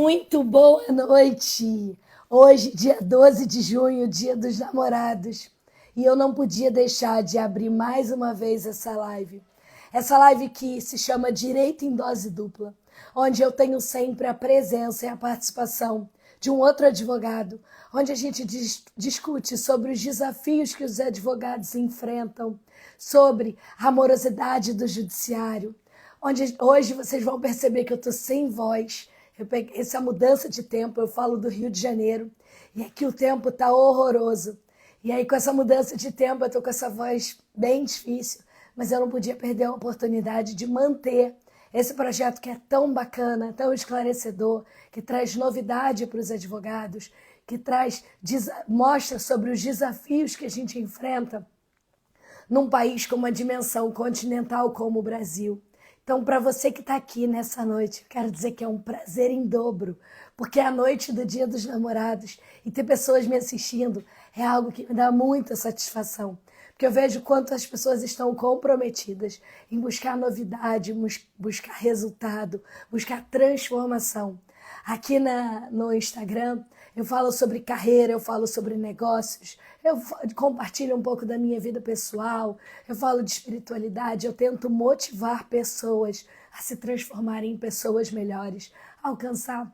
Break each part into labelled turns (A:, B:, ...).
A: Muito boa noite! Hoje, dia 12 de junho, dia dos namorados. E eu não podia deixar de abrir mais uma vez essa live. Essa live que se chama Direito em Dose Dupla, onde eu tenho sempre a presença e a participação de um outro advogado, onde a gente discute sobre os desafios que os advogados enfrentam, sobre a morosidade do judiciário, onde hoje vocês vão perceber que eu estou sem voz. Essa mudança de tempo, eu falo do Rio de Janeiro, e aqui o tempo está horroroso. E aí, com essa mudança de tempo, eu estou com essa voz bem difícil, mas eu não podia perder a oportunidade de manter esse projeto que é tão bacana, tão esclarecedor, que traz novidade para os advogados, que mostra sobre os desafios que a gente enfrenta num país com uma dimensão continental como o Brasil. Então, para você que está aqui nessa noite, quero dizer que é um prazer em dobro, porque é a noite do Dia dos Namorados e ter pessoas me assistindo é algo que me dá muita satisfação, porque eu vejo quanto as pessoas estão comprometidas em buscar novidade, buscar resultado, buscar transformação. Aqui no Instagram, eu falo sobre carreira, eu falo sobre negócios, eu compartilho um pouco da minha vida pessoal, eu falo de espiritualidade, eu tento motivar pessoas a se transformarem em pessoas melhores, a alcançar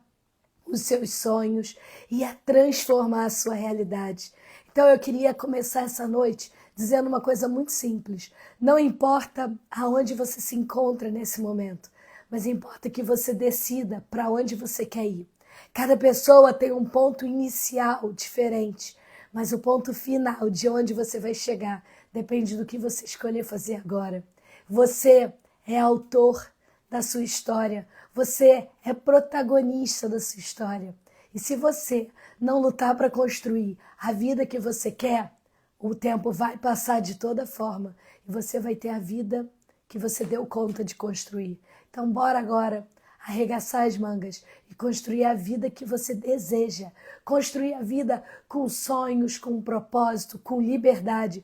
A: os seus sonhos e a transformar a sua realidade. Então eu queria começar essa noite dizendo uma coisa muito simples. Não importa aonde você se encontra nesse momento, mas importa que você decida para onde você quer ir. Cada pessoa tem um ponto inicial diferente, mas o ponto final de onde você vai chegar depende do que você escolher fazer agora. Você é autor da sua história, você é protagonista da sua história. E se você não lutar para construir a vida que você quer, o tempo vai passar de toda forma e você vai ter a vida que você deu conta de construir. Então, bora agora arregaçar as mangas e construir a vida que você deseja. Construir a vida com sonhos, com propósito, com liberdade.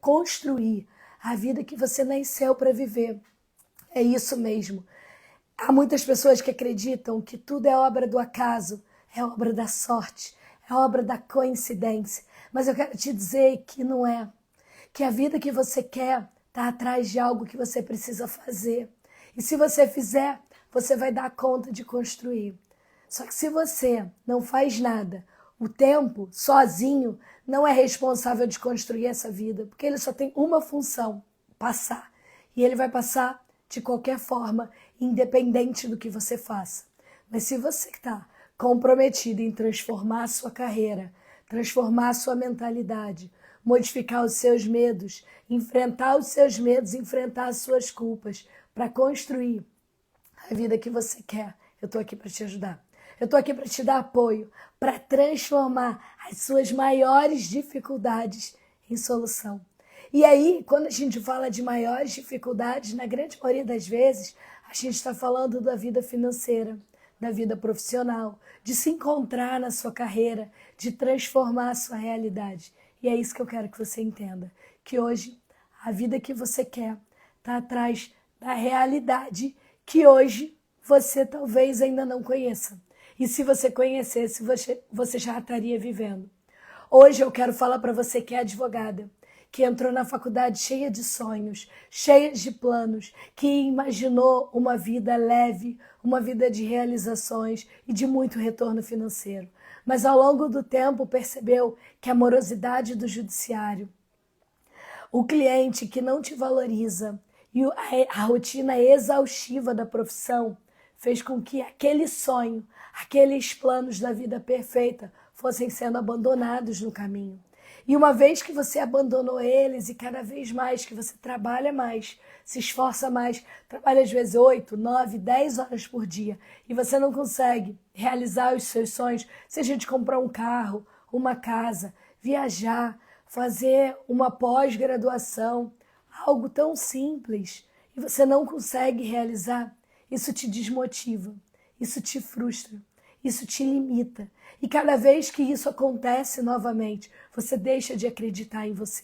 A: Construir a vida que você nasceu para viver. É isso mesmo. Há muitas pessoas que acreditam que tudo é obra do acaso, é obra da sorte, é obra da coincidência. Mas eu quero te dizer que não é. Que a vida que você quer está atrás de algo que você precisa fazer. E se você fizer, você vai dar conta de construir. Só que se você não faz nada, o tempo, sozinho, não é responsável de construir essa vida, porque ele só tem uma função, passar. E ele vai passar de qualquer forma, independente do que você faça. Mas se você está comprometido em transformar a sua carreira, transformar a sua mentalidade, modificar os seus medos, enfrentar os seus medos, enfrentar as suas culpas, para construir a vida que você quer, eu estou aqui para te ajudar. Eu estou aqui para te dar apoio, para transformar as suas maiores dificuldades em solução. E aí, quando a gente fala de maiores dificuldades, na grande maioria das vezes, a gente está falando da vida financeira, da vida profissional, de se encontrar na sua carreira, de transformar a sua realidade. E é isso que eu quero que você entenda, que hoje a vida que você quer está atrás da realidade que hoje você talvez ainda não conheça. E se você conhecesse, você já estaria vivendo. Hoje eu quero falar para você que é advogada, que entrou na faculdade cheia de sonhos, cheia de planos, que imaginou uma vida leve, uma vida de realizações e de muito retorno financeiro. Mas ao longo do tempo percebeu que a morosidade do judiciário, o cliente que não te valoriza e a rotina exaustiva da profissão fez com que aquele sonho, aqueles planos da vida perfeita fossem sendo abandonados no caminho. E uma vez que você abandonou eles e cada vez mais que você trabalha mais, se esforça mais, trabalha às vezes 8, 9, 10 horas por dia e você não consegue realizar os seus sonhos, seja de comprar um carro, uma casa, viajar, fazer uma pós-graduação, algo tão simples, e você não consegue realizar, isso te desmotiva, isso te frustra, isso te limita. E cada vez que isso acontece novamente, você deixa de acreditar em você.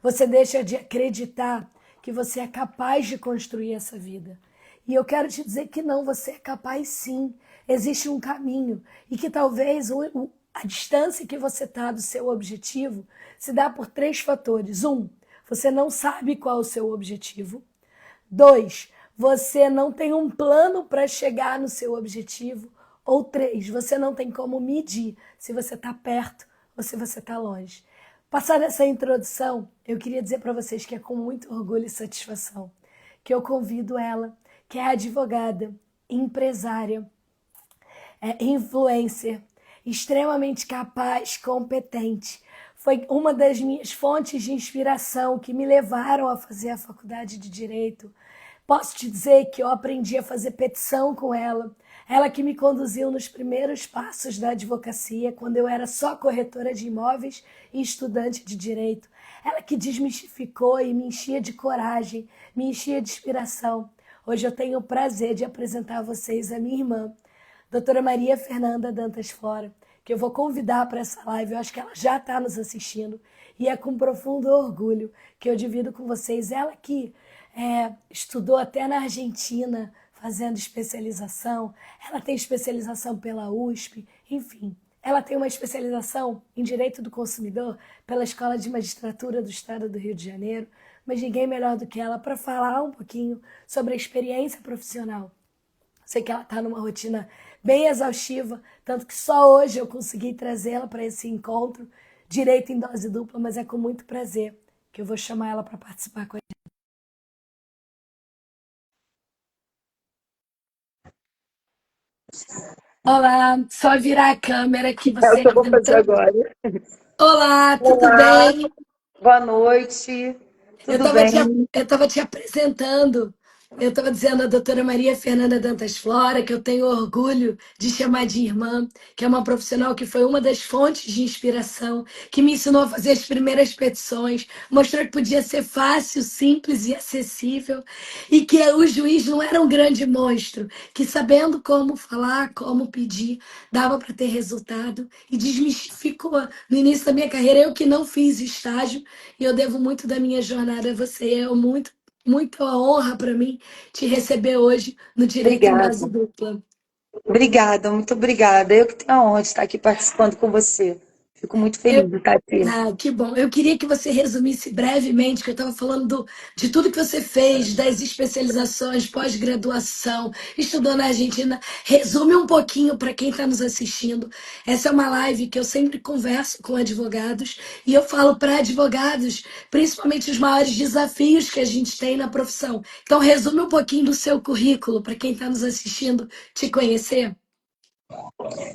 A: Você deixa de acreditar que você é capaz de construir essa vida. E eu quero te dizer que não, você é capaz sim. Existe um caminho. E que talvez a distância que você está do seu objetivo se dá por três fatores. Um, você não sabe qual é o seu objetivo. Dois, você não tem um plano para chegar no seu objetivo. Ou três, você não tem como medir se você está perto ou se você está longe. Passada essa introdução, eu queria dizer para vocês que é com muito orgulho e satisfação que eu convido ela, que é advogada, empresária, influencer, extremamente capaz, competente. Foi uma das minhas fontes de inspiração que me levaram a fazer a faculdade de Direito. Posso te dizer que eu aprendi a fazer petição com ela. Ela que me conduziu nos primeiros passos da advocacia, quando eu era só corretora de imóveis e estudante de direito. Ela que desmistificou e me enchia de coragem, me enchia de inspiração. Hoje eu tenho o prazer de apresentar a vocês a minha irmã, doutora Maria Fernanda Dantas Flora, que eu vou convidar para essa live. Eu acho que ela já está nos assistindo e é com profundo orgulho que eu divido com vocês. Ela que estudou até na Argentina, fazendo especialização. Ela tem especialização pela USP, enfim. Ela tem uma especialização em Direito do Consumidor pela Escola de Magistratura do Estado do Rio de Janeiro, mas ninguém melhor do que ela para falar um pouquinho sobre a experiência profissional. Sei que ela está numa rotina bem exaustiva, tanto que só hoje eu consegui trazê-la para esse encontro, Direito em Dose Dupla, mas é com muito prazer que eu vou chamar ela para participar com a gente. Olá, só virar a câmera que
B: É o
A: você
B: que eu vou fazer
A: entra.
B: agora.
A: Olá, tudo
B: Olá,
A: bem?
B: boa noite,
A: Eu
B: tudo
A: estava
B: bem?
A: eu tava te apresentando. Eu estava dizendo a doutora Maria Fernanda Dantas Flora que eu tenho orgulho de chamar de irmã, que é uma profissional que foi uma das fontes de inspiração, que me ensinou a fazer as primeiras petições, mostrou que podia ser fácil, simples e acessível, e que o juiz não era um grande monstro, que sabendo como falar, como pedir, dava para ter resultado, e desmistificou. No início da minha carreira, eu que não fiz estágio, e eu devo muito da minha jornada a você. É muita honra para mim te receber hoje no Direito em
B: Obrigada,
A: Dose Dupla.
B: obrigada, muito obrigada. Eu que tenho a honra de estar aqui participando com você. Fico muito feliz de estar aqui.
A: Ah, que bom. Eu queria que você resumisse brevemente, que eu estava falando de tudo que você fez, das especializações, pós-graduação, estudou na Argentina. Resume um pouquinho para quem está nos assistindo. Essa é uma live que eu sempre converso com advogados e eu falo para advogados, principalmente os maiores desafios que a gente tem na profissão. Então, resume um pouquinho do seu currículo para quem está nos assistindo te conhecer.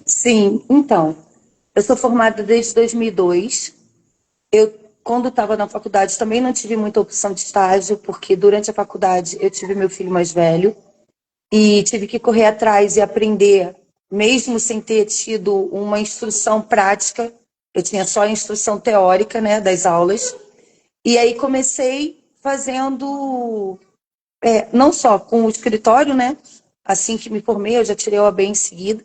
B: Sim, então, eu sou formada desde 2002. Eu, quando estava na faculdade, também não tive muita opção de estágio, porque durante a faculdade eu tive meu filho mais velho e tive que correr atrás e aprender, mesmo sem ter tido uma instrução prática. Eu tinha só a instrução teórica, né, das aulas. E aí comecei fazendo, não só com o escritório, né? Assim que me formei, eu já tirei o OAB em seguida,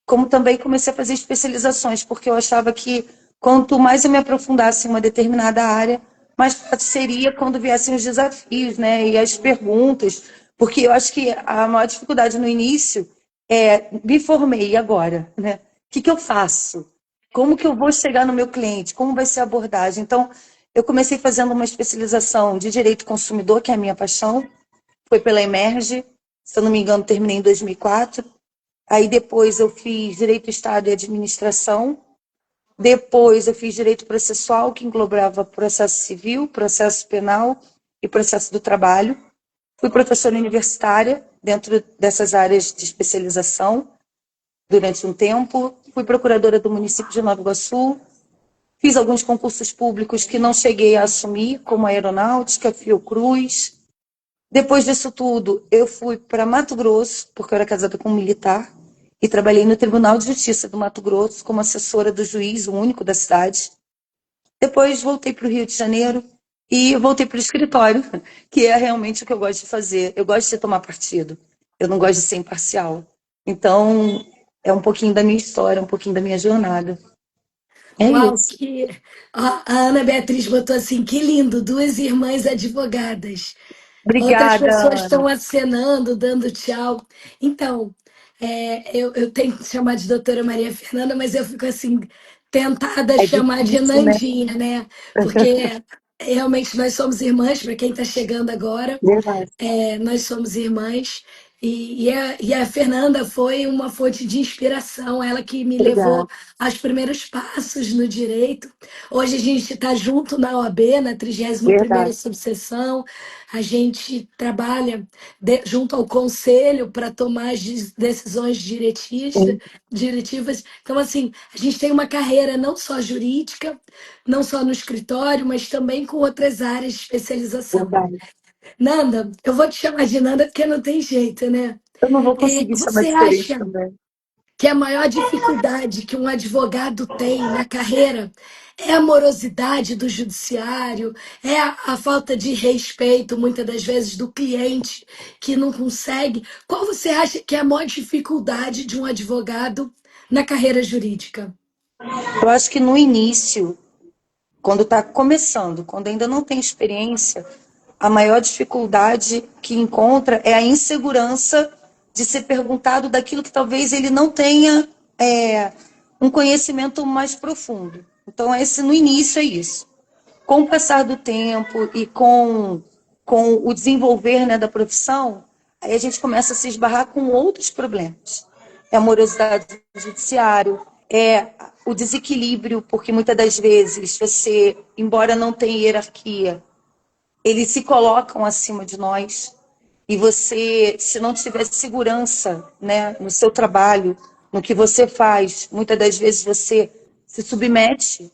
B: como também comecei a fazer especializações, porque eu achava que quanto mais eu me aprofundasse em uma determinada área, mais fácil seria quando viessem os desafios, né? E as perguntas, porque eu acho que a maior dificuldade no início é me formei, e agora, né? O que eu faço? Como que eu vou chegar no meu cliente? Como vai ser a abordagem? Então, eu comecei fazendo uma especialização de direito consumidor, que é a minha paixão, foi pela Emerge, se eu não me engano, terminei em 2004. Aí depois eu fiz Direito Estado e Administração. Depois eu fiz Direito Processual, que englobava processo civil, processo penal e processo do trabalho. Fui professora universitária dentro dessas áreas de especialização durante um tempo. Fui procuradora do município de Nova Iguaçu. Fiz alguns concursos públicos que não cheguei a assumir, como a Aeronáutica, Fiocruz. Depois disso tudo, eu fui para Mato Grosso, porque eu era casada com um militar, e trabalhei no Tribunal de Justiça do Mato Grosso como assessora do juiz, o único da cidade. Depois voltei para o Rio de Janeiro e voltei para o escritório, que é realmente o que eu gosto de fazer. Eu gosto de tomar partido, eu não gosto de ser imparcial. Então, é um pouquinho da minha história, um pouquinho da minha jornada. É
A: Uau,
B: isso.
A: a Ana Beatriz botou assim, que lindo, duas irmãs advogadas. Outras
B: Obrigada,
A: pessoas
B: Ana.
A: estão acenando, dando tchau. Então, eu tenho que chamar de doutora Maria Fernanda, mas eu fico assim, tentada a
B: É
A: chamar de
B: difícil, né?
A: Nandinha, né? Porque realmente nós somos irmãs, para quem está chegando agora.
B: Verdade.
A: Nós somos irmãs e a Fernanda foi uma fonte de inspiração, ela que me levou
B: Obrigada.
A: aos primeiros passos no direito. Hoje a gente está junto na OAB, na 31ª
B: Verdade.
A: subseção, a gente trabalha junto ao conselho para tomar as decisões
B: Sim,
A: diretivas. Então, assim, a gente tem uma carreira não só jurídica, não só no escritório, mas também com outras áreas de especialização.
B: verdade.
A: Nanda, eu vou te chamar de Nanda porque não tem jeito, né?
B: Eu não vou conseguir chamar
A: Você
B: diferente
A: acha
B: também.
A: que a maior dificuldade que um advogado tem na carreira é a morosidade do judiciário, é a falta de respeito, muitas das vezes, do cliente que não consegue? Qual você acha que é a maior dificuldade de um advogado na carreira jurídica?
B: Eu acho que no início, quando está começando, quando ainda não tem experiência, a maior dificuldade que encontra é a insegurança de ser perguntado daquilo que talvez ele não tenha um conhecimento mais profundo. Então, esse no início é isso. Com o passar do tempo e com o desenvolver, né, da profissão, aí a gente começa a se esbarrar com outros problemas. É a morosidade do judiciário, é o desequilíbrio, porque muitas das vezes você, embora não tenha hierarquia, eles se colocam acima de nós. E você, se não tiver segurança, né, no seu trabalho, no que você faz, muitas das vezes você se submete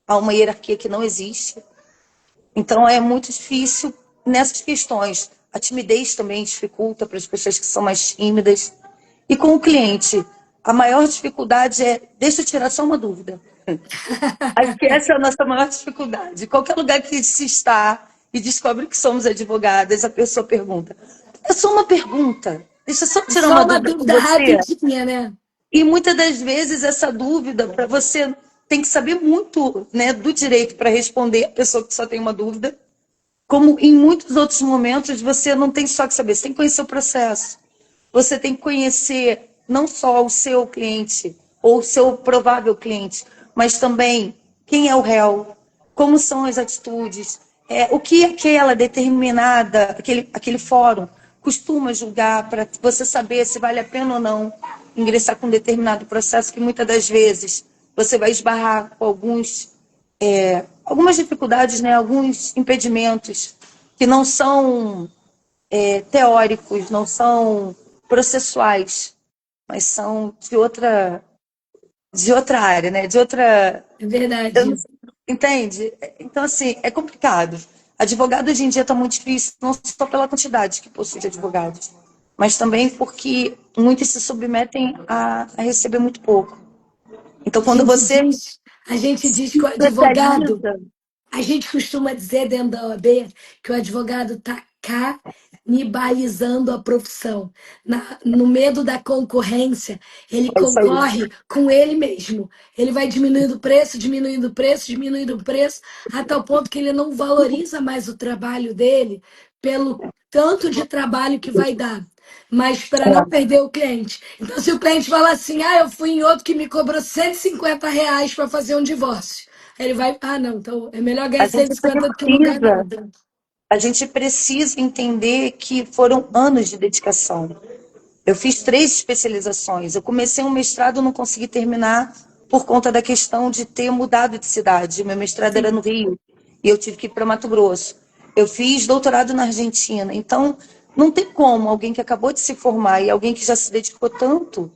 B: a uma hierarquia que não existe. Então é muito difícil nessas questões. A timidez também dificulta para as pessoas que são mais tímidas. E com o cliente, a maior dificuldade é, deixa eu tirar só uma dúvida. Acho que essa é a nossa maior dificuldade. Qualquer lugar que se está e descobre que somos advogadas, a pessoa pergunta. É só uma pergunta. Deixa eu só tirar
A: Só
B: uma
A: uma
B: dúvida com
A: dúvida
B: você.
A: rapidinha, né?
B: E muitas das vezes essa dúvida, para você, tem que saber muito, né, do direito para responder a pessoa que só tem uma dúvida. Como em muitos outros momentos, você não tem só que saber, você tem que conhecer o processo. Você tem que conhecer não só o seu cliente ou o seu provável cliente, mas também quem é o réu, como são as atitudes, o que aquela determinada, aquele fórum costuma julgar para você saber se vale a pena ou não ingressar com um determinado processo, que muitas das vezes você vai esbarrar com algumas dificuldades, né, alguns impedimentos que não são teóricos, não são processuais, mas são de outra área, né? De outra.
A: É
B: Eu não
A: verdade.
B: sei, entende? Então, assim, é complicado. Advogado hoje em dia está muito difícil, não só pela quantidade que possui de advogados, mas também porque muitos se submetem a receber muito pouco. Então,
A: A
B: quando
A: gente
B: você
A: diz, a gente
B: se
A: diz que o advogado,
B: especializa,
A: a gente costuma dizer dentro da OAB que o advogado está canibalizando a profissão. No medo da concorrência, ele
B: é isso aí.
A: concorre com ele mesmo. Ele vai diminuindo o preço, diminuindo o preço, diminuindo o preço, a tal ponto que ele não valoriza mais o trabalho dele pelo tanto de trabalho que vai dar, mas para não
B: É.
A: perder o cliente. Então, se o cliente falar assim, eu fui em outro que me cobrou R$ 150 para fazer um divórcio. Aí ele vai, não, então é melhor ganhar
B: A gente
A: 150 do que não ganhar
B: precisa
A: nada.
B: A gente precisa entender que foram anos de dedicação. Eu fiz 3 especializações. Eu comecei um mestrado e não consegui terminar por conta da questão de ter mudado de cidade. Meu mestrado era no
A: Sim.
B: Rio e eu tive que ir para Mato Grosso. Eu fiz doutorado na Argentina. Então, não tem como alguém que acabou de se formar e alguém que já se dedicou tanto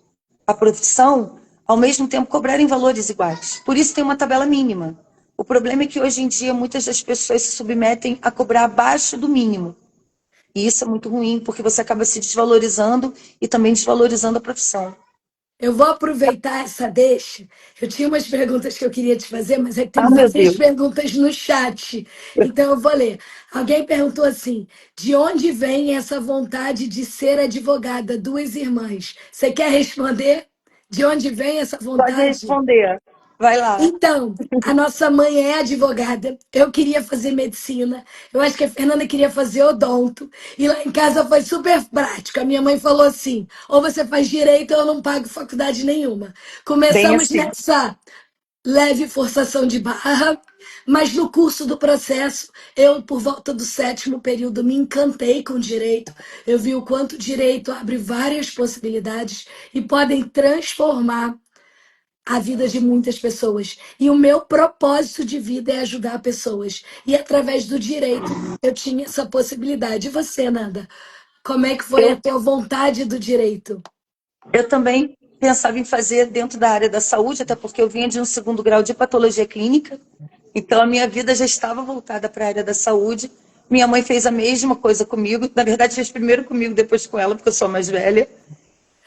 B: à profissão, ao mesmo tempo cobrarem valores iguais. Por isso tem uma tabela mínima. O problema é que hoje em dia muitas das pessoas se submetem a cobrar abaixo do mínimo. E isso é muito ruim, porque você acaba se desvalorizando e também desvalorizando a profissão.
A: Eu vou aproveitar essa deixa. Eu tinha umas perguntas que eu queria te fazer, mas é que tem
B: Ah, meu
A: várias
B: Deus.
A: perguntas no chat. Então eu vou ler. Alguém perguntou assim: de onde vem essa vontade de ser advogada? Duas irmãs. Você quer responder? De onde vem essa
B: Pode
A: vontade?
B: responder. Vai lá.
A: Então, a nossa mãe é advogada. Eu queria fazer medicina. Eu acho que a Fernanda queria fazer odonto. E lá em casa foi super prático. A minha mãe falou assim: ou você faz direito ou eu não pago faculdade nenhuma.
B: Bem
A: Começamos
B: assim.
A: nessa leve forçação de barra, mas no curso do processo, eu, por volta do sétimo período, me encantei com o direito. Eu vi o quanto o direito abre várias possibilidades e podem transformar a vida de muitas pessoas. E o meu propósito de vida é ajudar pessoas. E através do direito, eu tinha essa possibilidade. E você, Nanda? Como é que foi a
B: Eu,
A: tua vontade do direito?
B: eu também pensava em fazer dentro da área da saúde, até porque eu vinha de um segundo grau de patologia clínica, então a minha vida já estava voltada para a área da saúde. Minha mãe fez a mesma coisa comigo, na verdade fez primeiro comigo, depois com ela, porque eu sou a mais velha.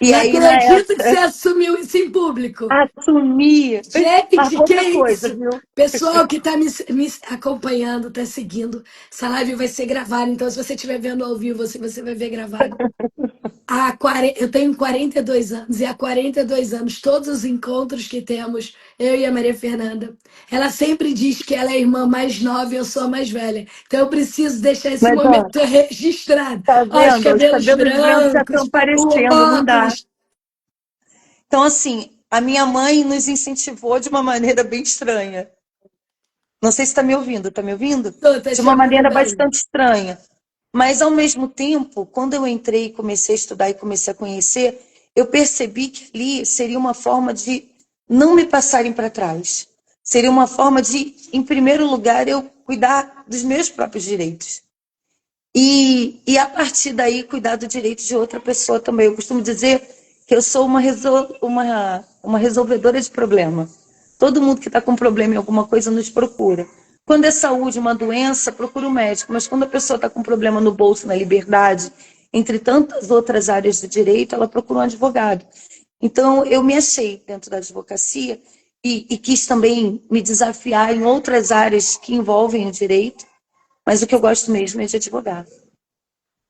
B: E
A: Não
B: aí, na
A: acredito que você
B: época,
A: assumiu isso em público.
B: assumi. Mas
A: Gente, que
B: outra
A: é
B: coisa,
A: isso?
B: viu?
A: Pessoal que está me acompanhando, está seguindo, essa live vai ser gravada, então se você estiver vendo ao vivo, você vai ver gravado. Eu tenho 42 anos e há 42 anos, todos os encontros que temos, eu e a Maria Fernanda, ela sempre diz que ela é a irmã mais nova e eu sou a mais velha. Então eu preciso deixar esse
B: Mas, ó,
A: momento registrado.
B: tá
A: Ó, os
B: vendo? Os
A: cabelos
B: cabelos brancos já estão
A: brancos, o
B: aparecendo, não dá.
A: óculos.
B: Então, assim, a minha mãe nos incentivou de uma maneira bem estranha. Não sei se está me ouvindo, está me ouvindo?
A: Tô, tá
B: De
A: te
B: uma
A: ouvindo
B: maneira
A: bem.
B: bastante estranha. Mas, ao mesmo tempo, quando eu entrei e comecei a estudar e comecei a conhecer, eu percebi que ali seria uma forma de não me passarem para trás. Seria uma forma de, em primeiro lugar, eu cuidar dos meus próprios direitos. E a partir daí, cuidar do direito de outra pessoa também. Eu costumo dizer que eu sou uma resolvedora de problema. Todo mundo que está com problema em alguma coisa nos procura. Quando é saúde, uma doença, procura o médico. Mas quando a pessoa está com problema no bolso, na liberdade, entre tantas outras áreas do direito, ela procura um advogado. Então, eu me achei dentro da advocacia e quis também me desafiar em outras áreas que envolvem o direito, mas o que eu gosto mesmo é de advogar.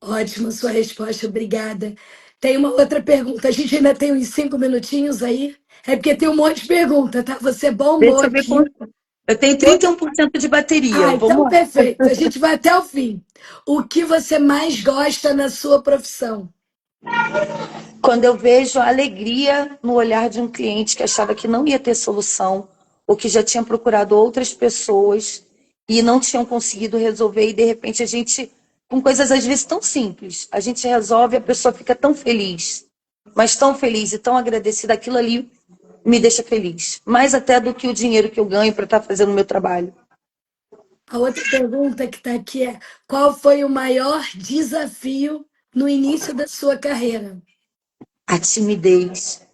A: Ótima sua resposta, obrigada. Tem uma outra pergunta. A gente ainda tem uns 5 minutinhos aí. É porque tem um monte de pergunta, tá? Você bombou
B: Deixa eu ver
A: aqui.
B: Eu tenho 31% de bateria.
A: Então
B: Vamos lá.
A: perfeito. A gente vai até o fim. O que você mais gosta na sua profissão?
B: Quando eu vejo a alegria no olhar de um cliente que achava que não ia ter solução, ou que já tinha procurado outras pessoas e não tinham conseguido resolver, e de repente a gente, com coisas às vezes tão simples, a gente resolve e a pessoa fica tão feliz, mas tão feliz e tão agradecida, aquilo ali me deixa feliz. Mais até do que o dinheiro que eu ganho para estar fazendo o meu trabalho.
A: A outra pergunta que está aqui é: qual foi o maior desafio no início da sua carreira?
B: A timidez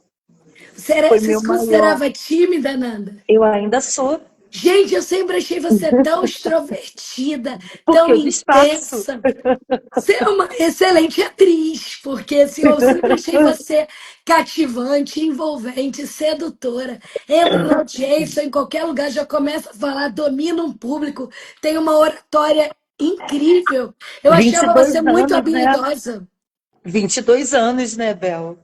B: foi
A: Você
B: meu
A: se
B: maior.
A: considerava tímida, Nanda?
B: Eu ainda sou,
A: Gente, eu sempre achei você tão extrovertida,
B: porque
A: tão
B: eu disfarço.
A: intensa. Você é uma excelente atriz, porque assim, eu sempre achei você cativante, envolvente, sedutora. Entra na audiência, em qualquer lugar, já começa a falar, domina um público, tem uma oratória incrível. Eu
B: vinte e
A: achava
B: dois
A: você muito
B: anos, né?
A: habilidosa.
B: 22 anos, né, Bel?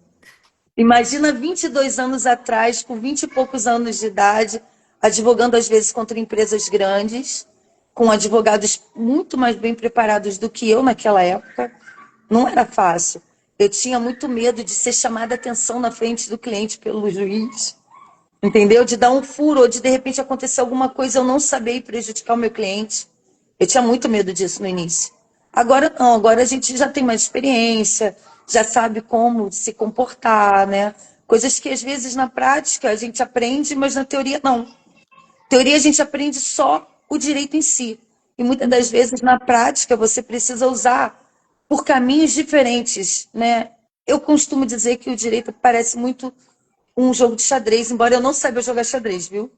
B: Imagina 22 anos atrás, com 20 e poucos anos de idade, advogando às vezes contra empresas grandes, com advogados muito mais bem preparados do que eu naquela época. Não era fácil. Eu tinha muito medo de ser chamada a atenção na frente do cliente pelo juiz, entendeu? De dar um furo ou de repente acontecer alguma coisa eu não saber e prejudicar o meu cliente. Eu tinha muito medo disso no início. Agora não, agora a gente já tem mais experiência, já sabe como se comportar, né? Coisas que às vezes na prática a gente aprende, mas na teoria não. Teoria a gente aprende só o direito em si. E muitas das vezes na prática você precisa usar por caminhos diferentes, né? Eu costumo dizer que o direito parece muito um jogo de xadrez, embora eu não saiba jogar xadrez, viu?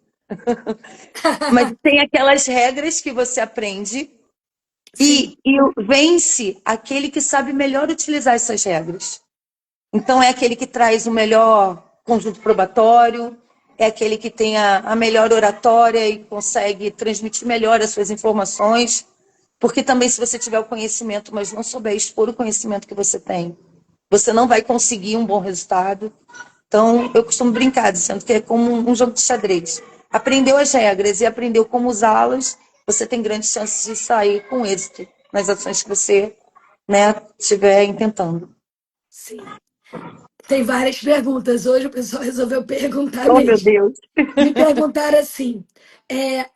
B: Mas tem aquelas regras que você aprende
A: Sim.
B: e vence aquele que sabe melhor utilizar essas regras. Então, é aquele que traz o melhor conjunto probatório, é aquele que tem a melhor oratória e consegue transmitir melhor as suas informações, porque também, se você tiver o conhecimento, mas não souber expor o conhecimento que você tem, você não vai conseguir um bom resultado. Então, eu costumo brincar dizendo que é como um jogo de xadrez. aprendeu as regras e aprendeu como usá-las, você tem grandes chances de sair com êxito nas ações que você, né, estiver intentando.
A: Sim. Tem várias perguntas. Hoje o pessoal resolveu perguntar
B: Oh, meu
A: mesmo.
B: Deus.
A: Me perguntaram assim: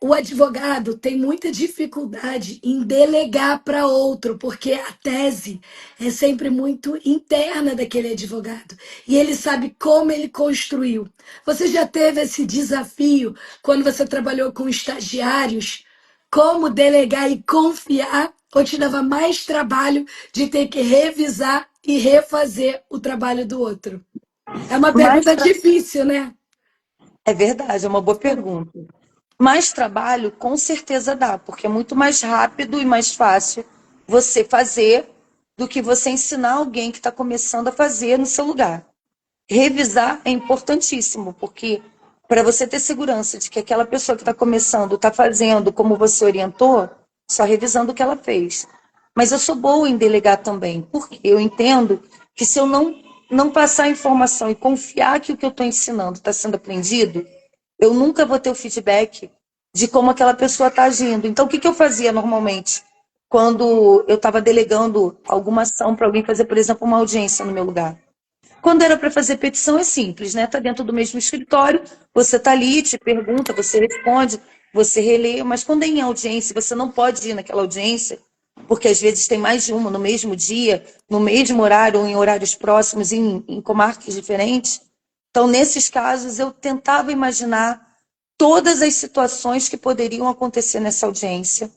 A: o advogado tem muita dificuldade em delegar para outro, porque a tese é sempre muito interna daquele advogado e ele sabe como ele construiu. Você já teve esse desafio quando você trabalhou com estagiários? Como delegar e confiar? Ou te dava mais trabalho de ter que revisar e refazer o trabalho do outro? É uma
B: Mas
A: pergunta difícil, né?
B: é verdade, é uma boa pergunta. Mais trabalho, com certeza dá, porque é muito mais rápido e mais fácil você fazer do que você ensinar alguém que está começando a fazer no seu lugar. Revisar é importantíssimo, porque para você ter segurança de que aquela pessoa que está começando está fazendo como você orientou, só revisando o que ela fez. Mas eu sou boa em delegar também, porque eu entendo que se eu não passar a informação e confiar que o que eu estou ensinando está sendo aprendido, eu nunca vou ter o feedback de como aquela pessoa está agindo. Então, o que eu fazia normalmente? Quando eu estava delegando alguma ação para alguém fazer, por exemplo, uma audiência no meu lugar. Quando era para fazer petição, é simples, né? Está dentro do mesmo escritório, você está ali, te pergunta, você responde, você relê, mas quando é em audiência, você não pode ir naquela audiência, porque às vezes tem mais de uma no mesmo dia, no mesmo horário ou em horários próximos, em comarcas diferentes. Então, nesses casos, eu tentava imaginar todas as situações que poderiam acontecer nessa audiência.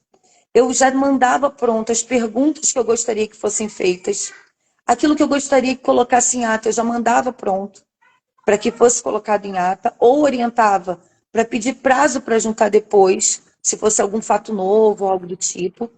B: Eu já mandava pronto as perguntas que eu gostaria que fossem feitas. Aquilo que eu gostaria que colocasse em ata, eu já mandava pronto para que fosse colocado em ata, ou orientava para pedir prazo para juntar depois, se fosse algum fato novo ou algo do tipo.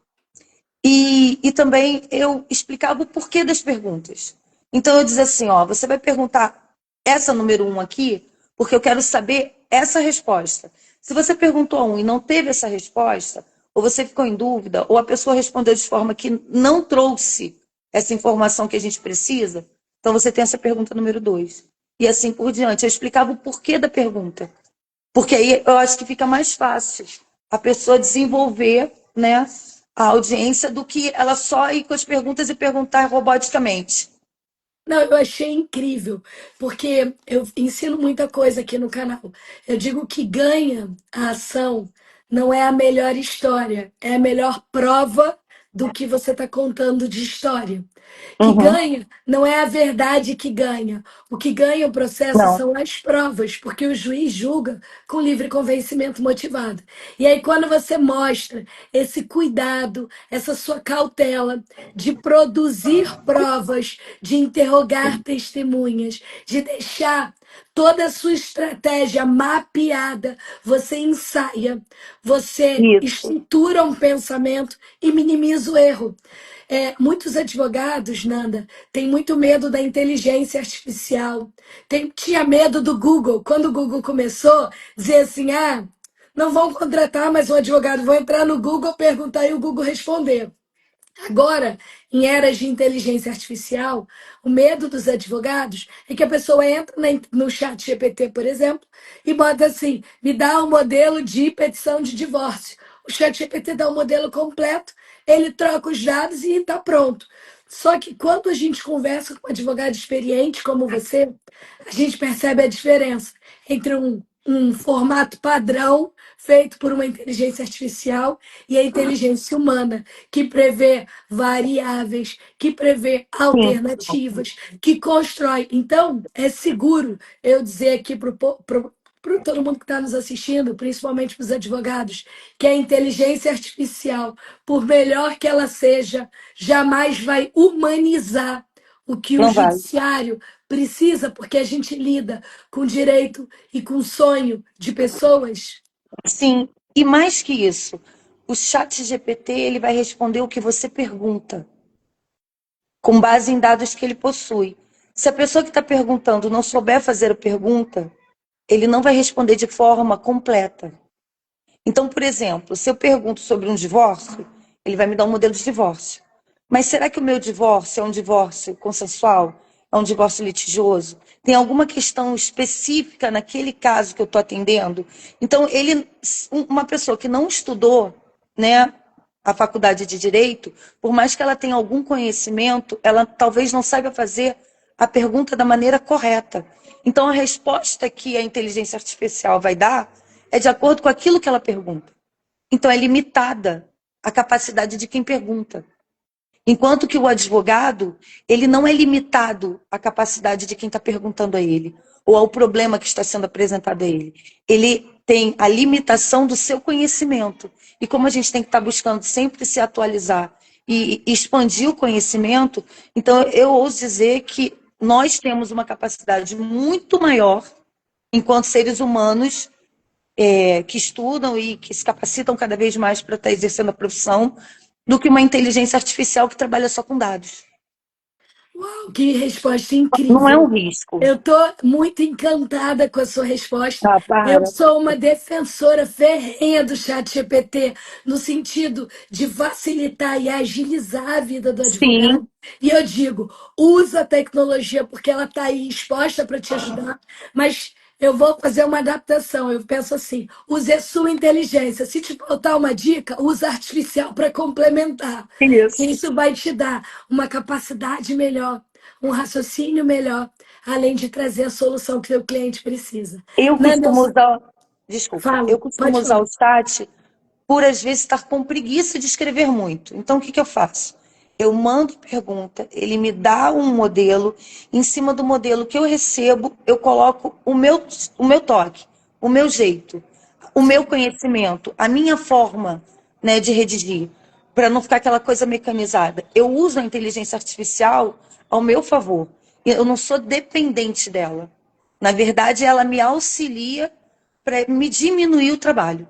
B: E também eu explicava o porquê das perguntas. Então eu dizia assim, ó, você vai perguntar essa número 1 aqui, porque eu quero saber essa resposta. Se você perguntou um e não teve essa resposta, ou você ficou em dúvida, ou a pessoa respondeu de forma que não trouxe essa informação que a gente precisa, então você tem essa pergunta número 2. E assim por diante. Eu explicava o porquê da pergunta. Porque aí eu acho que fica mais fácil a pessoa desenvolver, né, a audiência do que ela só ir com as perguntas e perguntar roboticamente.
A: Não, eu achei incrível, porque eu ensino muita coisa aqui no canal. Eu digo que ganha a ação não é a melhor história, é a melhor prova do que você está contando de história. Que
B: Uhum.
A: ganha não é a verdade que ganha. O que ganha o processo
B: Não,
A: são as provas, porque o juiz julga com livre convencimento motivado. E aí, quando você mostra esse cuidado, essa sua cautela de produzir provas, de interrogar testemunhas, de deixar toda a sua estratégia mapeada, você ensaia, você
B: isso,
A: estrutura um pensamento e minimiza o erro. Muitos advogados, Nanda, têm muito medo da inteligência artificial. Tinha medo do Google. Quando o Google começou, dizer assim: não vão contratar mais um advogado, vão entrar no Google, perguntar e o Google responder. Agora, em eras de inteligência artificial, o medo dos advogados é que a pessoa entra no chat GPT, por exemplo, e bota assim: me dá um modelo de petição de divórcio. O chat GPT dá o modelo completo, ele troca os dados e está pronto. Só que quando a gente conversa com um advogado experiente como você, a gente percebe a diferença entre um formato padrão feito por uma inteligência artificial e a inteligência humana, que prevê variáveis, que prevê
B: sim,
A: alternativas, que constrói. Então, é seguro eu dizer aqui para todo mundo que está nos assistindo, principalmente para os advogados, que a inteligência artificial, por melhor que ela seja, jamais vai humanizar o que o
B: não vai.
A: judiciário precisa, porque a gente lida com direito e com sonho de pessoas.
B: Sim, e mais que isso, o chat GPT ele vai responder o que você pergunta, com base em dados que ele possui. Se a pessoa que está perguntando não souber fazer a pergunta, ele não vai responder de forma completa. Então, por exemplo, se eu pergunto sobre um divórcio, ele vai me dar um modelo de divórcio. Mas será que o meu divórcio é um divórcio consensual? É um divórcio litigioso? Tem alguma questão específica naquele caso que eu estou atendendo? Então, uma pessoa que não estudou, né, a faculdade de Direito, por mais que ela tenha algum conhecimento, ela talvez não saiba fazer a pergunta da maneira correta. Então, a resposta que a inteligência artificial vai dar é de acordo com aquilo que ela pergunta. Então, é limitada a capacidade de quem pergunta. Enquanto que o advogado, ele não é limitado à capacidade de quem está perguntando a ele, ou ao problema que está sendo apresentado a ele. Ele tem a limitação do seu conhecimento. E como a gente tem que estar buscando sempre se atualizar e expandir o conhecimento, então eu ouso dizer que nós temos uma capacidade muito maior, enquanto seres humanos, que estudam e que se capacitam cada vez mais para estar exercendo a profissão, do que uma inteligência artificial que trabalha só com dados.
A: Uau, que resposta
B: Não é um
A: incrível!
B: risco.
A: Eu estou muito encantada com a sua resposta.
B: Ah,
A: Eu
B: para.
A: sou uma defensora ferrenha do chat GPT, no sentido de facilitar e agilizar a vida do advogado.
B: Sim,
A: E eu digo, usa a tecnologia porque ela está aí exposta para te ajudar, mas eu vou fazer uma adaptação. Eu penso assim, use a sua inteligência. Se te faltar uma dica, usa a artificial para complementar.
B: isso.
A: Isso vai te dar uma capacidade melhor, um raciocínio melhor, além de trazer a solução que o cliente precisa.
B: Eu
A: Nanda,
B: costumo usar, desculpa, eu
A: fala,
B: costumo
A: pode
B: usar o
A: falar.
B: chat por às vezes estar com preguiça de escrever muito. Então o que eu faço? Eu mando pergunta, ele me dá um modelo, em cima do modelo que eu recebo, eu coloco o meu toque, o meu jeito, o meu conhecimento, a minha forma, né, de redigir, para não ficar aquela coisa mecanizada. Eu uso a inteligência artificial ao meu favor. Eu não sou dependente dela. Na verdade, ela me auxilia para me diminuir o trabalho.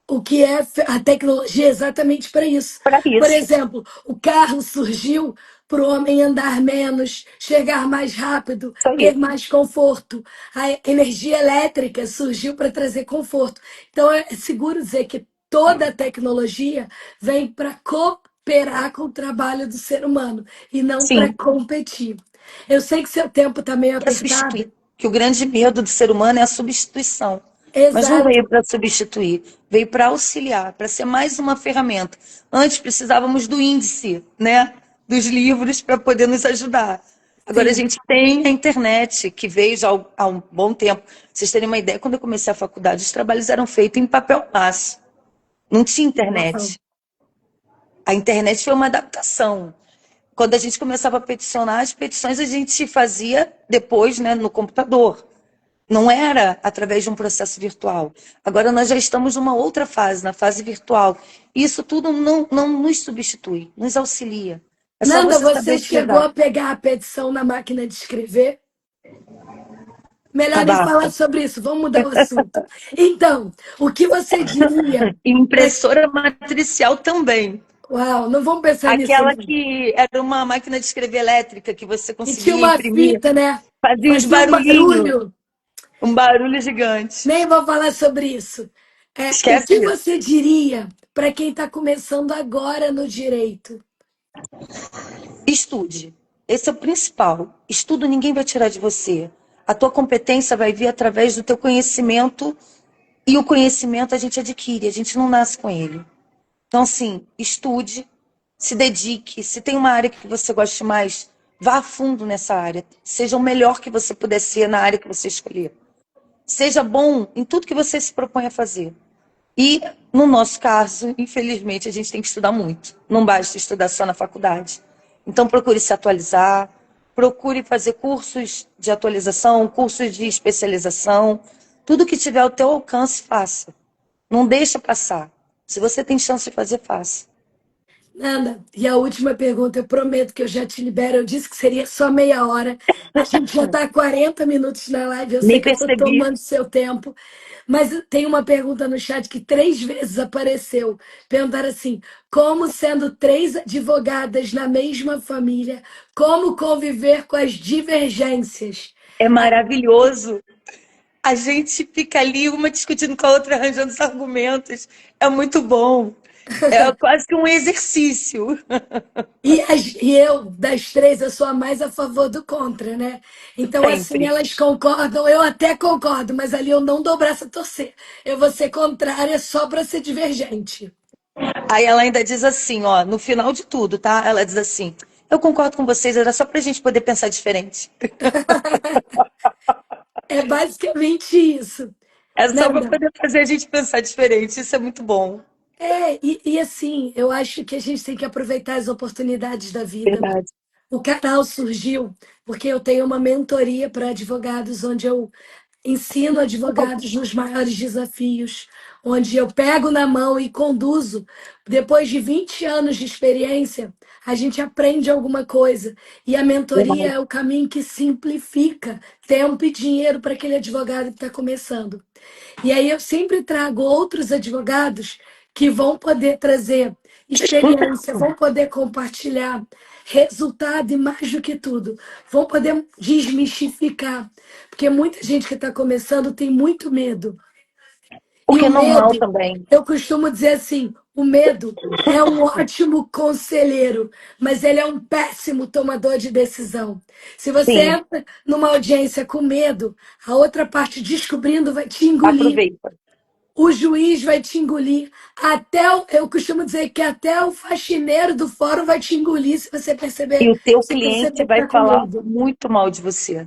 A: O que é a tecnologia exatamente para isso.
B: Para
A: Por
B: isso.
A: exemplo, o carro surgiu para o homem andar menos, chegar mais rápido,
B: Isso
A: ter
B: aí.
A: mais conforto. A energia elétrica surgiu para trazer conforto. Então, é seguro dizer que toda a tecnologia vem para cooperar com o trabalho do ser humano e não para
B: Sim,
A: competir. Eu sei que seu tempo está meio
B: para substituir.
A: apertado.
B: Que o grande medo do ser humano é a substituição. Mas não veio
A: Exato.
B: para substituir, veio para auxiliar, para ser mais uma ferramenta. Antes precisávamos do índice, né, dos livros para poder nos ajudar. Agora a
A: Sim.
B: gente tem a internet, que veio já há um bom tempo. Pra vocês terem uma ideia, quando eu comecei a faculdade, os trabalhos eram feitos em papel maço. Não tinha internet. A internet foi uma adaptação. Quando a gente começava a peticionar, as petições a gente fazia depois, né, no computador. Não era através de um processo virtual. Agora nós já estamos numa outra fase, na fase virtual. Isso tudo não nos substitui, nos auxilia. É só
A: Nanda,
B: você saber
A: você chegou
B: utilizar.
A: a pegar a petição na máquina de escrever? Melhor nem falar
B: Abafa.
A: sobre isso, vamos mudar o assunto. Então, o que você diria
B: E
A: para.
B: impressora matricial também.
A: Uau, não vamos pensar nisso,
B: Aquela
A: não.
B: que era uma máquina de escrever elétrica que você
A: E tinha
B: conseguia
A: uma
B: imprimir,
A: fita, né?
B: fazia uns
A: Fazia um
B: barulhinhos,
A: barulho.
B: um barulho gigante.
A: Nem vou falar sobre isso. O
B: Esquece
A: que
B: isso.
A: você diria para quem está começando agora no direito?
B: Estude. Esse é o principal. Estudo ninguém vai tirar de você. A tua competência vai vir através do teu conhecimento e o conhecimento a gente adquire, a gente não nasce com ele. Então, assim, estude, se dedique. Se tem uma área que você goste mais, vá a fundo nessa área. Seja o melhor que você puder ser na área que você escolher. Seja bom em tudo que você se propõe a fazer. E, no nosso caso, infelizmente, a gente tem que estudar muito. Não basta estudar só na faculdade. Então, procure se atualizar, procure fazer cursos de atualização, cursos de especialização. Tudo que tiver ao teu alcance, faça. Não deixa passar. Se você tem chance de fazer, faça.
A: Nanda, e a última pergunta, eu prometo que eu já te libero. Eu disse que seria só meia hora. A gente já está há 40 minutos na live. Eu sei
B: Nem
A: que eu estou
B: percebi.
A: tomando seu tempo. Mas tem uma pergunta no chat que 3 vezes apareceu. Perguntaram assim: como sendo 3 advogadas na mesma família, como conviver com as divergências?
B: É maravilhoso. A gente fica ali, uma discutindo com a outra, arranjando os argumentos. É muito bom. É quase que um exercício.
A: E eu, das três, eu sou a mais a favor do contra, né? Então, assim,
B: Sempre.
A: elas concordam, eu até concordo, mas ali eu não dou o braço a torcer. Eu vou ser contrária só para ser divergente.
B: Aí ela ainda diz assim, ó, no final de tudo, tá? Ela diz assim: eu concordo com vocês, era só pra gente poder pensar diferente.
A: É basicamente isso.
B: É só pra
A: Nada.
B: poder fazer a gente pensar diferente. Isso é muito bom.
A: E assim, eu acho que a gente tem que aproveitar as oportunidades da vida.
B: Verdade.
A: O canal surgiu porque eu tenho uma mentoria para advogados, onde eu ensino advogados nos maiores desafios, onde eu pego na mão e conduzo. Depois de 20 anos de experiência, a gente aprende alguma coisa. E a mentoria
B: Verdade.
A: é o caminho que simplifica tempo e dinheiro para aquele advogado que está começando. E aí eu sempre trago outros advogados que vão poder trazer experiência, vão poder compartilhar resultado e mais do que tudo, vão poder desmistificar, porque muita gente que está começando tem muito medo.
B: O
A: E
B: que
A: o
B: é normal
A: medo,
B: também.
A: eu costumo dizer assim, o medo é um ótimo conselheiro, mas ele é um péssimo tomador de decisão. Se você
B: Sim,
A: entra numa audiência com medo, a outra parte descobrindo vai te engolir.
B: aproveita.
A: O juiz vai te engolir. Eu costumo dizer que até o faxineiro do fórum vai te engolir se você
B: E
A: perceber,
B: o teu
A: se perceber
B: cliente
A: que
B: vai
A: está com
B: falar
A: medo.
B: muito mal de você.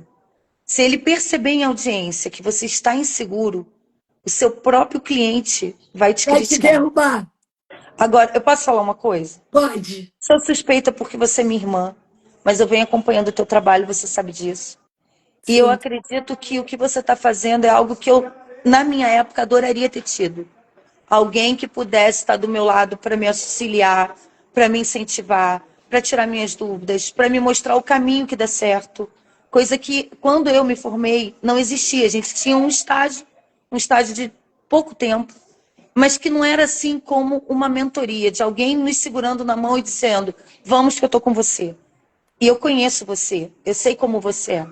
B: Se ele perceber em audiência que você está inseguro, o seu próprio cliente vai te
A: Vai te
B: criticar.
A: derrubar.
B: Agora, eu posso falar uma coisa?
A: Pode.
B: Sou suspeita porque você é minha irmã, mas eu venho acompanhando o teu trabalho, você sabe disso. E eu
A: Sim.
B: acredito que o que você está fazendo é algo que eu, na minha época, adoraria ter tido. Alguém que pudesse estar do meu lado para me auxiliar, para me incentivar, para tirar minhas dúvidas, para me mostrar o caminho que dá certo. Coisa que, quando eu me formei, não existia. A gente tinha um estágio de pouco tempo, mas que não era assim como uma mentoria, de alguém nos segurando na mão e dizendo: vamos que eu estou com você. E eu conheço você, eu sei como você é.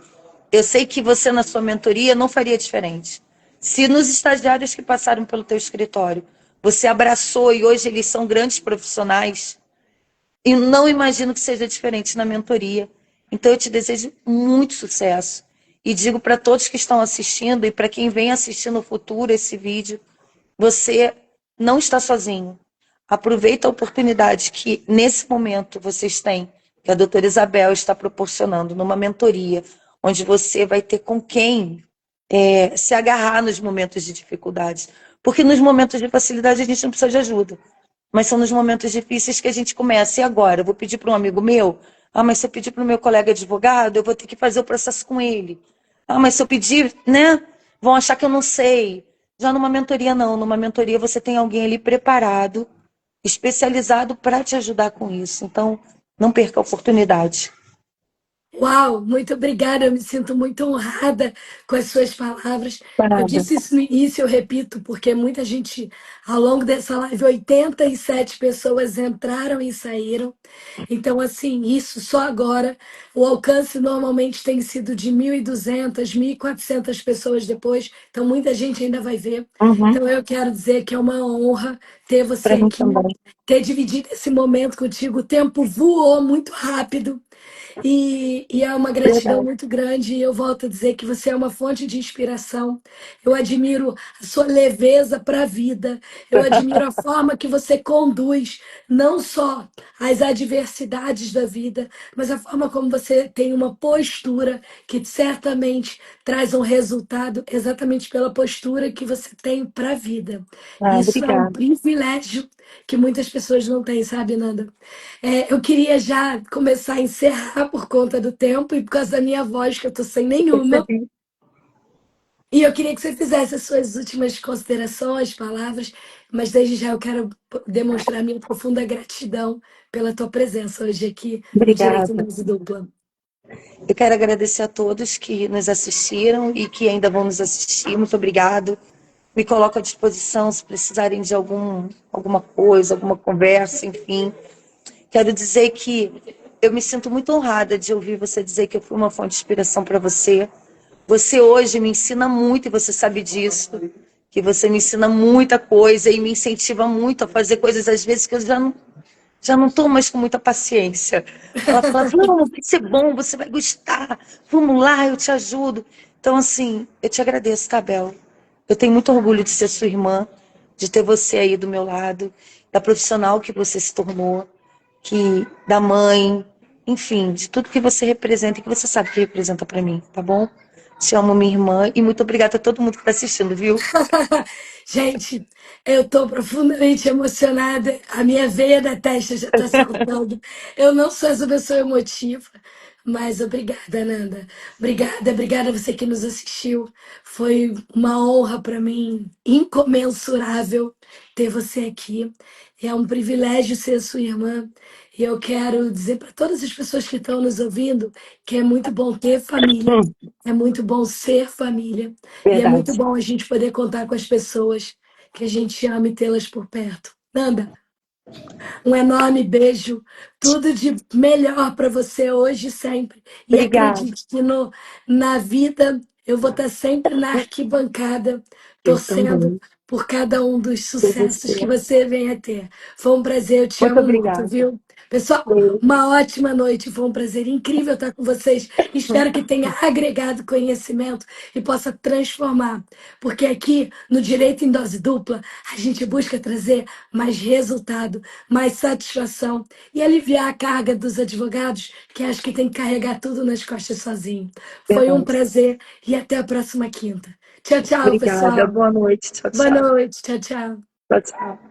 B: Eu sei que você, na sua mentoria, não faria diferente. Se nos estagiários que passaram pelo teu escritório, você abraçou e hoje eles são grandes profissionais, e não imagino que seja diferente na mentoria. Então eu te desejo muito sucesso. E digo para todos que estão assistindo e para quem vem assistir no futuro esse vídeo, você não está sozinho. Aproveita a oportunidade que, nesse momento, vocês têm, que a doutora Isabel está proporcionando numa mentoria, onde você vai ter com quem se agarrar nos momentos de dificuldade. Porque nos momentos de facilidade a gente não precisa de ajuda. Mas são nos momentos difíceis que a gente começa. E agora? Eu vou pedir para um amigo meu? Ah, mas se eu pedir para o meu colega advogado, eu vou ter que fazer o processo com ele. Ah, mas se eu pedir, né? Vão achar que eu não sei. Já numa mentoria, não. Numa mentoria você tem alguém ali preparado, especializado para te ajudar com isso. Então, não perca a oportunidade.
A: Uau, muito obrigada. Eu me sinto muito honrada com as suas palavras. Eu
B: Nada.
A: disse isso no início, eu repito, porque muita gente, ao longo dessa live, 87 pessoas entraram e saíram. Então, assim, isso só agora. O alcance normalmente tem sido de 1.200, 1.400 pessoas depois. Então, muita gente ainda vai ver.
B: Uhum.
A: Então, eu quero dizer que é uma honra ter você
B: Para mim
A: aqui,
B: também.
A: ter dividido esse momento contigo. O tempo voou muito rápido. E é uma gratidão
B: Verdade.
A: muito grande. E eu volto a dizer que você é uma fonte de inspiração. Eu admiro a sua leveza para a vida. Eu admiro a forma que você conduz não só as adversidades da vida, mas a forma como você tem uma postura que certamente traz um resultado exatamente pela postura que você tem para a vida.
B: Ah,
A: Isso é um
B: obrigada.
A: privilégio que muitas pessoas não têm, sabe, Nanda? Eu queria já começar a encerrar por conta do tempo e por causa da minha voz, que eu tô sem nenhuma.
B: Percebi.
A: E eu queria que você fizesse as suas últimas considerações, palavras, mas desde já eu quero demonstrar minha profunda gratidão pela tua presença hoje aqui no Direito em
B: Obrigada.
A: Dose Dupla.
B: Eu quero agradecer a todos que nos assistiram e que ainda vão nos assistir. Muito obrigado. Me coloco à disposição se precisarem de alguma coisa, alguma conversa, enfim. Quero dizer que eu me sinto muito honrada de ouvir você dizer que eu fui uma fonte de inspiração para você. Você hoje me ensina muito e você sabe disso. que você me ensina muita coisa e me incentiva muito a fazer coisas, às vezes, que eu já não estou mais com muita paciência. Ela fala, vamos, vai ser bom, você vai gostar, vamos lá, eu te ajudo. Então, assim, eu te agradeço, tá, Bel? Eu tenho muito orgulho de ser sua irmã, de ter você aí do meu lado, da profissional que você se tornou, da mãe, enfim, de tudo que você representa e que você sabe que representa para mim, tá bom? Te amo, minha irmã, e muito obrigada a todo mundo que está assistindo, viu?
A: Gente, eu estou profundamente emocionada. A minha veia da testa já está saltando. Eu não sou essa pessoa emotiva, mas obrigada, Nanda. Obrigada, obrigada a você que nos assistiu. Foi uma honra para mim, incomensurável, ter você aqui. É um privilégio ser sua irmã. E eu quero dizer para todas as pessoas que estão nos ouvindo que é muito bom ter família, é muito bom ser família. E é muito
B: Verdade.
A: bom a gente poder contar com as pessoas que a gente ama e tê-las por perto. Nanda, um enorme beijo, tudo de melhor para você hoje e sempre. E
B: Obrigada.
A: acredite que na vida eu vou estar sempre na arquibancada,
B: Eu
A: torcendo
B: também.
A: por cada um dos
B: Por
A: sucessos que
B: você.
A: você venha a ter. Foi um prazer, eu te
B: Muito
A: amo muito,
B: obrigada.
A: viu? Pessoal, uma ótima noite, foi um prazer incrível estar com vocês. Espero que tenha agregado conhecimento e possa transformar, porque aqui no Direito em Dose Dupla, a gente busca trazer mais resultado, mais satisfação e aliviar a carga dos advogados que acham que tem que carregar tudo nas costas sozinho. Foi um
B: Verdade.
A: prazer e até a próxima quinta. Tchau, tchau,
B: Obrigada.
A: pessoal.
B: Boa noite. Tchau,
A: Boa
B: tchau.
A: noite. Tchau, tchau.
B: Tchau, tchau.